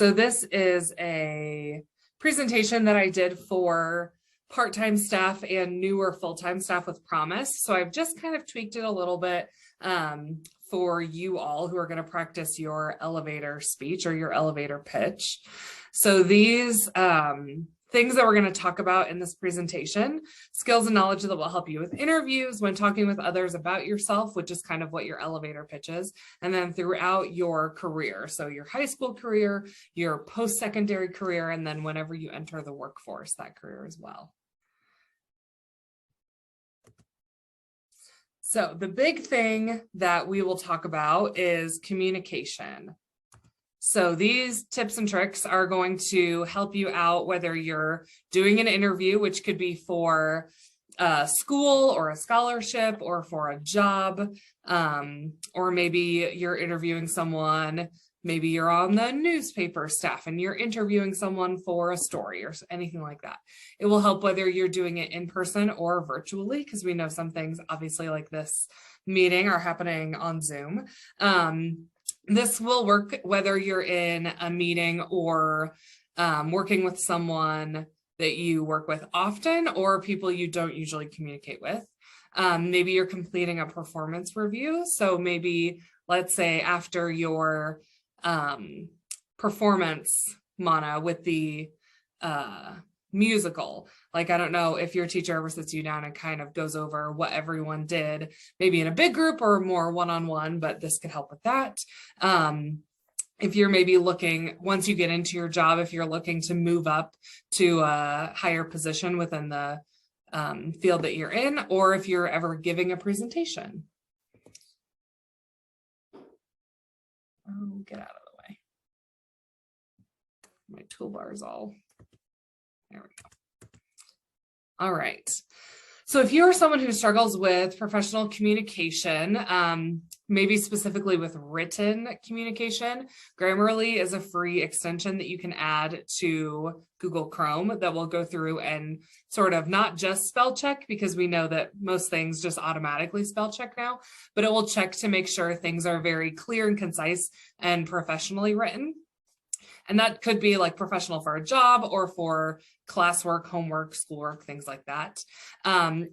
So this is a presentation that I did for part-time staff and newer full-time staff with Promise. So I've just kind of tweaked it a little bit for you all who are going to practice your elevator speech or your elevator pitch. So these things that we're going to talk about in this presentation, skills and knowledge that will help you with interviews, when talking with others about yourself, which is kind of what your elevator pitch is, and then throughout your career. So your high school career, your post-secondary career, and then whenever you enter the workforce, that career as well. So the big thing that we will talk about is communication. So these tips and tricks are going to help you out whether you're doing an interview, which could be for a school or a scholarship or for a job, or maybe you're interviewing someone, maybe you're on the newspaper staff and you're interviewing someone for a story or anything like that. It will help whether you're doing it in person or virtually, because we know some things obviously like this meeting are happening on Zoom. This will work whether you're in a meeting or working with someone that you work with often or people you don't usually communicate with. Maybe you're completing a performance review. So maybe, let's say after your performance, Mana, with the musical, like, I don't know if your teacher ever sits you down and kind of goes over what everyone did, maybe in a big group or more one-on-one, but this could help with that. If you're maybe looking, once you get into your job, if you're looking to move up to a higher position within the field that you're in, or if you're ever giving a presentation. Oh, get out of the way. My toolbar is all, there we go. All right. So if you're someone who struggles with professional communication, maybe specifically with written communication, Grammarly is a free extension that you can add to Google Chrome that will go through and sort of not just spell check, because we know that most things just automatically spell check now, but it will check to make sure things are very clear and concise and professionally written. And that could be like professional for a job or for classwork, homework, schoolwork, things like that.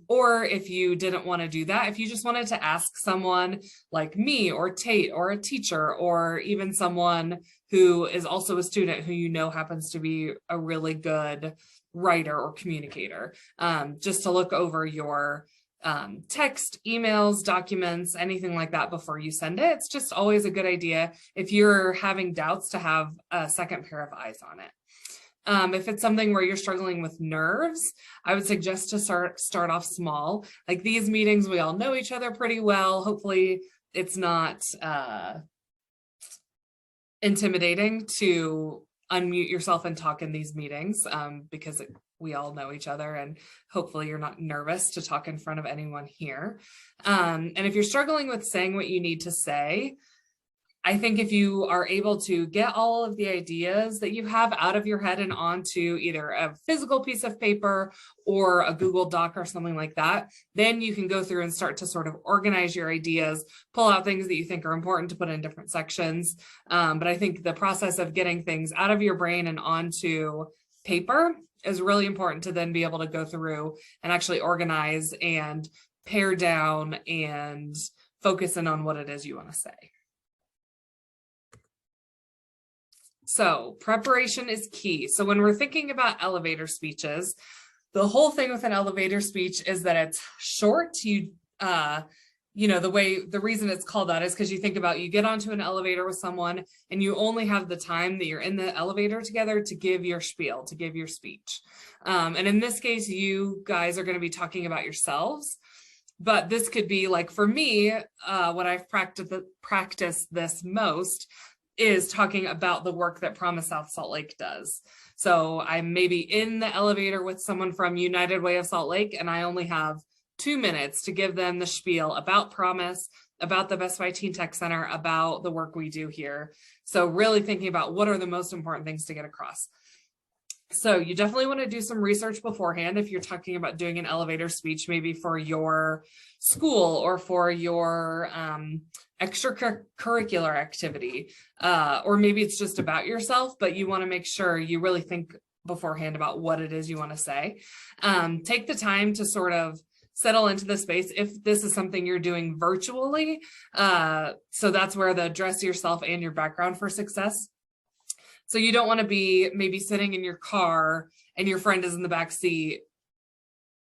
Or if you didn't want to do that, if you just wanted to ask someone like me or Tate or a teacher or even someone who is also a student who you know happens to be a really good writer or communicator, just to look over your text, emails, documents, anything like that before you send it. It's just always a good idea if you're having doubts to have a second pair of eyes on it. If it's something where you're struggling with nerves, I would suggest to start off small. Like these meetings, we all know each other pretty well. Hopefully it's not intimidating to unmute yourself and talk in these meetings because we all know each other, and hopefully you're not nervous to talk in front of anyone here. And if you're struggling with saying what you need to say, I think if you are able to get all of the ideas that you have out of your head and onto either a physical piece of paper or a Google Doc or something like that, then you can go through and start to sort of organize your ideas, pull out things that you think are important to put in different sections. But I think the process of getting things out of your brain and onto paper is really important to then be able to go through and actually organize and pare down and focus in on what it is you want to say. So preparation is key. So when we're thinking about elevator speeches, the whole thing with an elevator speech is that it's short. The reason it's called that is because you think about, you get onto an elevator with someone and you only have the time that you're in the elevator together to give your spiel, to give your speech. And in this case, you guys are going to be talking about yourselves. But this could be like, for me, what I've practiced this most is talking about the work that Promise South Salt Lake does. So I'm maybe in the elevator with someone from United Way of Salt Lake, and I only have 2 minutes to give them the spiel about Promise, about the Best Buy Teen Tech Center, about the work we do here. So really thinking about what are the most important things to get across. So you definitely want to do some research beforehand if you're talking about doing an elevator speech, maybe for your school or for your extracurricular activity, or maybe it's just about yourself, but you want to make sure you really think beforehand about what it is you want to say. Take the time to sort of settle into the space if this is something you're doing virtually. So that's where the dress yourself and your background for success. So you don't want to be maybe sitting in your car and your friend is in the back seat.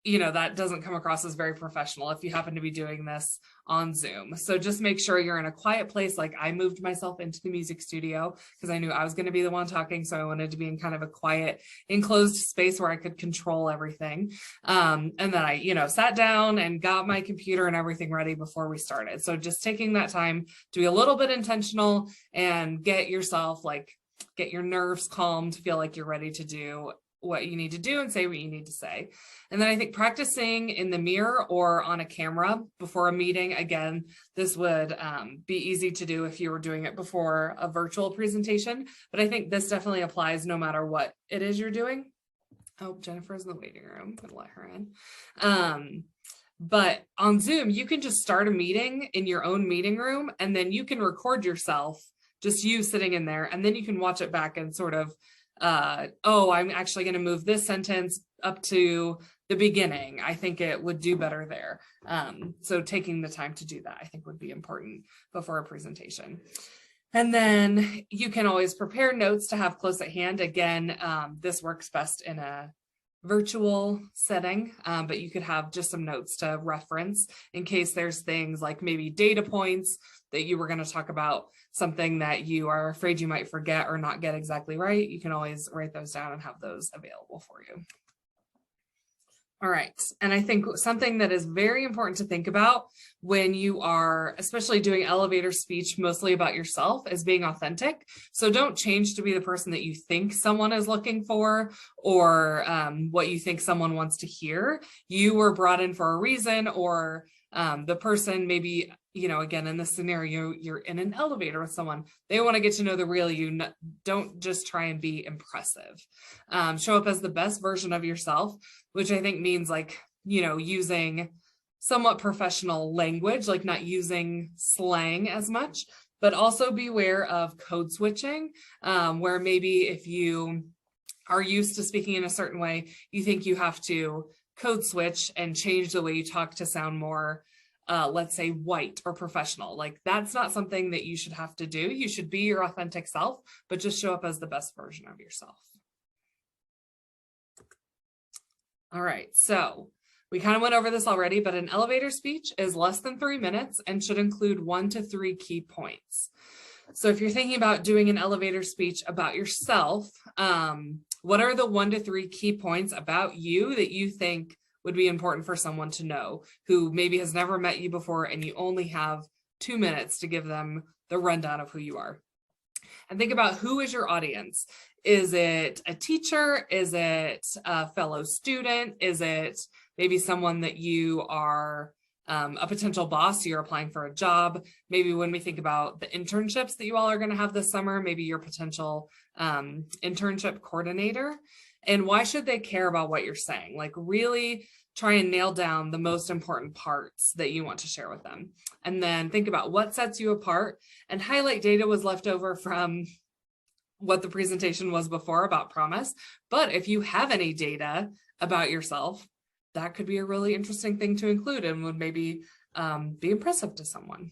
You know, that doesn't come across as very professional if you happen to be doing this on Zoom. So just make sure you're in a quiet place. Like I moved myself into the music studio because I knew I was going to be the one talking. So I wanted to be in kind of a quiet, enclosed space where I could control everything. And then I, sat down and got my computer and everything ready before we started. So just taking that time to be a little bit intentional and get your nerves calmed, feel like you're ready to do what you need to do and say what you need to say. And then I think practicing in the mirror or on a camera before a meeting, again, this would be easy to do if you were doing it before a virtual presentation, but I think this definitely applies no matter what it is you're doing. Oh, Jennifer's in the waiting room. I'm gonna let her in. But on Zoom, you can just start a meeting in your own meeting room, and then you can record yourself, just you sitting in there, and then you can watch it back and sort of, I'm actually going to move this sentence up to the beginning. I think it would do better there. So taking the time to do that, I think would be important before a presentation. And then you can always prepare notes to have close at hand. Again, this works best in a virtual setting, but you could have just some notes to reference in case there's things like maybe data points that you were going to talk about, something that you are afraid you might forget or not get exactly right. You can always write those down and have those available for you. All right. And I think something that is very important to think about when you are especially doing elevator speech, mostly about yourself, is being authentic. So don't change to be the person that you think someone is looking for or what you think someone wants to hear. You were brought in for a reason, or the person maybe, again, in this scenario, you're in an elevator with someone. They want to get to know the real you. Don't just try and be impressive. Show up as the best version of yourself, which I think means using somewhat professional language, like not using slang as much, but also beware of code switching, where maybe if you are used to speaking in a certain way, you think you have to code switch and change the way you talk to sound more, let's say, white or professional. Like that's not something that you should have to do. You should be your authentic self, but just show up as the best version of yourself. All right, so we kind of went over this already, but an elevator speech is less than 3 minutes and should include 1 to 3 key points. So if you're thinking about doing an elevator speech about yourself, what are the 1 to 3 key points about you that you think would be important for someone to know who maybe has never met you before and you only have 2 minutes to give them the rundown of who you are? And think about, who is your audience? Is it a teacher? Is it a fellow student? Is it maybe someone that you are a potential boss, you're applying for a job? Maybe when we think about the internships that you all are going to have this summer, maybe your potential internship coordinator. And why should they care about what you're saying? Like really try and nail down the most important parts that you want to share with them. And then think about what sets you apart, and highlight data was left over from what the presentation was before about promise. But if you have any data about yourself, that could be a really interesting thing to include and would maybe be impressive to someone.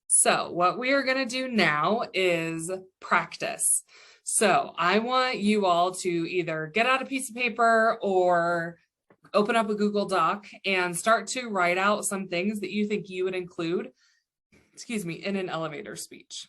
So what we are going to do now is practice. So I want you all to either get out a piece of paper or open up a Google Doc and start to write out some things that you think you would include, in an elevator speech.